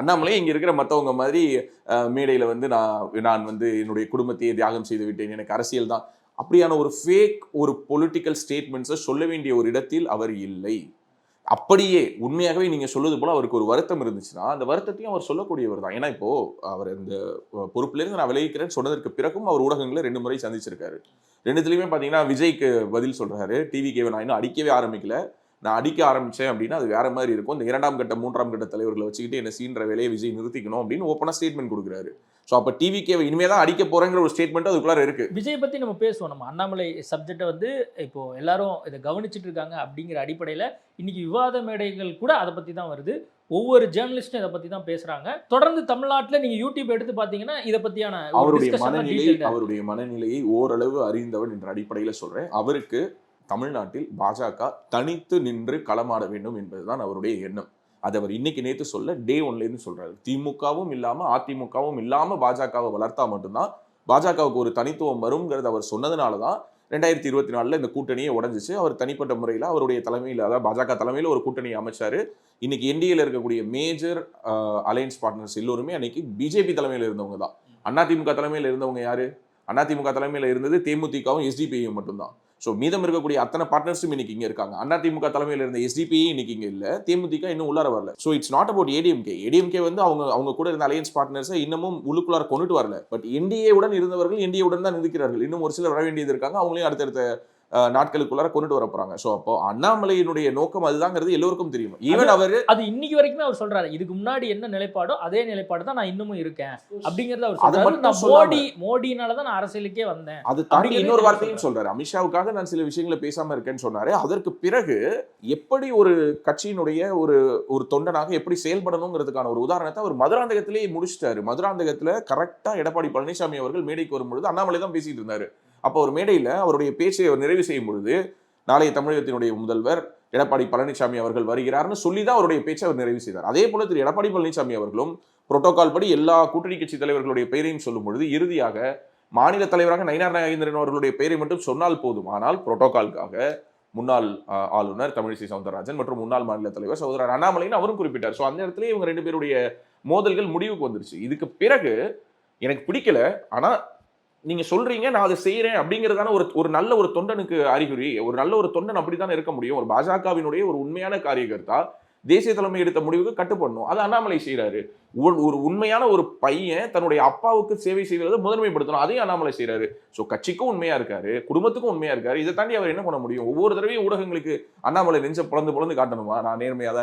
அண்ணாமலை இங்க இருக்கிற மத்தவங்க மாதிரி மேடையில வந்து நான் வந்து என்னுடைய குடும்பத்தையே தியாகம் செய்து விட்டேன், எனக்கு அரசியல் தான், அப்படியான ஒரு ஃபேக் ஒரு பொலிட்டிக்கல் ஸ்டேட்மெண்ட்ஸை சொல்ல வேண்டிய ஒரு இடத்தில் அவர் இல்லை. அப்படியே உண்மையாகவே நீங்க சொல்வது போல அவருக்கு ஒரு வருத்தம் இருந்துச்சுன்னா அந்த வருத்தத்தையும் அவர் சொல்லக்கூடியவர் தான். ஏன்னா இப்போ அவர் இந்த பொறுப்புல இருந்து நான் விலகிக்கிறேன்னு சொன்னதற்கு பிறகும் அவர் ஊடகங்களை 2 முறை சந்திச்சிருக்காரு. 2த்துலயுமே பாத்தீங்கன்னா விஜய்க்கு பதில் சொல்றாரு, டிவிகேவை நான் இன்னும் அடிக்கவே ஆரம்பிக்கல, நான் அடிக்க ஆரம்பிச்சேன் அப்படின்னா அது வேற மாதிரி இருக்கும், இந்த 2ஆம் கட்ட 3ஆம் கட்ட தலைவர்களை வச்சுக்கிட்டு என்ன சீன்ற வேலையை விஜய் நிறுத்திக்கணும் அப்படின்னு ஓப்பனா ஸ்டேட்மெண்ட் கொடுக்குறாரு. ஸோ அப்போ டிவிகேவை இனிமே தான் அடிக்க போறேங்கிற ஒரு ஸ்டேட்மெண்ட் அதுக்குள்ளார இருக்கு. விஜய் பத்தி நம்ம பேசுவோம். நம்ம அண்ணாமலை சப்ஜெக்டை வந்து இப்போ எல்லாரும் இதை கவனிச்சுட்டு இருக்காங்க அப்படிங்கிற அடிப்படையில் இன்னைக்கு விவாத மேடைகள் கூட அதை பத்தி தான் வருது. ஒவ்வொரு ஜேர்னலிஸ்டும் இதை பத்தி தான் பேசுறாங்க. தொடர்ந்து தமிழ்நாட்டில் நீங்க யூடியூப் எடுத்து பார்த்தீங்கன்னா இதை பத்தியான அவருடைய மனநிலையை ஓரளவு அறிந்தவன் என்ற அடிப்படையில் சொல்றேன். அவருக்கு தமிழ்நாட்டில் பாஜக தனித்து நின்று களமாட வேண்டும் என்பதுதான் அவருடைய எண்ணம். அதை அவர் இன்னைக்கு நேற்று சொல்ல டே 1லேருந்து சொல்றாரு. திமுகவும் இல்லாம அதிமுகவும் இல்லாம பாஜகவை வளர்த்தா மட்டும்தான் பாஜகவுக்கு ஒரு தனித்துவம் வருங்கிறது அவர் சொன்னதுனாலதான் 2024 இந்த கூட்டணியை உடைஞ்சிச்சு. அவர் தனிப்பட்ட முறையில் அவருடைய தலைமையில், அதாவது பாஜக தலைமையில் ஒரு கூட்டணியை அமைச்சாரு. இன்னைக்கு என்டிஏல இருக்கக்கூடிய மேஜர் அலையன்ஸ் பார்ட்னர்ஸ் எல்லோருமே அன்னைக்கு பிஜேபி தலைமையில் இருந்தவங்க தான். அதிமுக தலைமையில் இருந்தவங்க யாரு? அதிமுக தலைமையில் இருந்தது தேமுதிகவும் எஸ்டிபிஐயும் மட்டும்தான். ஸோ மீதம் இருக்கக்கூடிய அத்தனை பார்ட்னர்ஸும் இன்னைக்கு இங்கே இருக்காங்க. அதிமுக தலைமையில் இருந்த எஸ்டிபிஐ இன்னைக்கு இங்கே இல்லை, தேமுதிக இன்னும் உள்ளார வரல. So it's not about ADMK. ADMK வந்து அவங்க கூட இருந்த அலையன்ஸ் பார்ட்னர்ஸை இன்னமும் உள்ளுக்குள்ளார கொண்டுட்டு வரல. பட் என்டிஏவுடன் இருந்தவர்கள் என்டிஏவுடன் தான் இருக்கிறார்கள். இன்னும் ஒரு சிலர் வர வேண்டியது இருக்காங்க, அவங்களையும் அடுத்தடுத்த நாட்களுக்குள்ளார கொண்டுட்டு வர போறாங்க. சோ அப்போ அண்ணாமலையினுடைய நோக்கம் அதுதாங்கிறது எல்லோருக்கும் தெரியும். ஈவன் அவரு அது இன்னைக்கு வரைக்குமே அவர் சொல்றாரு, இதுக்கு முன்னாடி என்ன நிலைப்பாடோ அதே நிலைப்பாடு தான் நான் இன்னமும் இருக்கேன் அப்படிங்கறத அவர் சொல்றாரு. நான் மோடினால தான் நான் அரசியலுக்கே வந்தேன். அது தாண்டி இன்னொரு வார்த்தையும் சொல்றாரு, அமித்ஷாவுக்காக நான் சில விஷயங்களை பேசாம இருக்கேன்னு சொன்னாரு. அதற்கு பிறகு எப்படி ஒரு கட்சியினுடைய ஒரு தொண்டனாக எப்படி செயல்படணுங்கிறதுக்கான ஒரு உதாரணத்தை அவர் மதுராந்தகத்திலேயே முடிச்சிட்டாரு. மதுராந்தகத்துல கரெக்டா எடப்பாடி பழனிசாமி அவர்கள் மேடைக்கு வரும்பொழுது அண்ணாமலை தான் பேசிட்டு இருந்தாரு. அப்போ ஒரு மேடையில் அவருடைய பேச்சை அவர் நிறைவு செய்யும் பொழுது நாளைய தமிழகத்தினுடைய முதல்வர் எடப்பாடி பழனிசாமி அவர்கள் வருகிறார்னு சொல்லி தான் அவருடைய பேச்சை அவர் நிறைவு செய்தார். அதே போல திரு எடப்பாடி பழனிசாமி அவர்களும் புரோட்டோகால் படி எல்லா கூட்டணி கட்சி தலைவர்களுடைய பெயரையும் சொல்லும் பொழுது இறுதியாக மாநில தலைவராக நயினார் நாகேந்திரன் அவர்களுடைய பெயரை மட்டும் சொன்னால் போதும். ஆனால் புரோட்டோகாலுக்காக முன்னாள் ஆளுநர் தமிழிசை சவுந்தரராஜன் மற்றும் முன்னாள் மாநில தலைவர் சகோதரர் அண்ணாமலைன்னு அவரும் குறிப்பிட்டார். ஸோ அந்த இடத்துல இவங்க 2 பேருடைய மோதல்கள் முடிவுக்கு வந்துருச்சு. இதுக்கு பிறகு எனக்கு பிடிக்கல, ஆனா நீங்க சொல்றீங்க நான் அதை செய்யறேன் அப்படிங்கிறதான ஒரு நல்ல ஒரு தொண்டனுக்கு அறிகுறி. ஒரு நல்ல ஒரு தொண்டன் அப்படித்தானே இருக்க முடியும். ஒரு பாஜகவினுடைய ஒரு உண்மையான காரியகர்த்தா தேசிய தலைமை எடுத்த முடிவுக்கு கட்டுப்படணும். அது அண்ணாமலை செய்யறாரு. ஒரு உண்மையான ஒரு பையன் தன்னுடைய அப்பாவுக்கு சேவை செய்வதை முதன்மைப்படுத்தணும், அதையும் அண்ணாமலை செய்யறாரு. ஸோ கட்சிக்கும் உண்மையா இருக்காரு, குடும்பத்துக்கும் உண்மையா இருக்காரு. இதை தாண்டி அவர் என்ன பண்ண முடியும்? ஒவ்வொரு தடவையும் ஊடகங்களுக்கு அண்ணாமலை நெஞ்ச பிளந்து காட்டணுமா நான் நேர்மையா தான் இருக்கேன்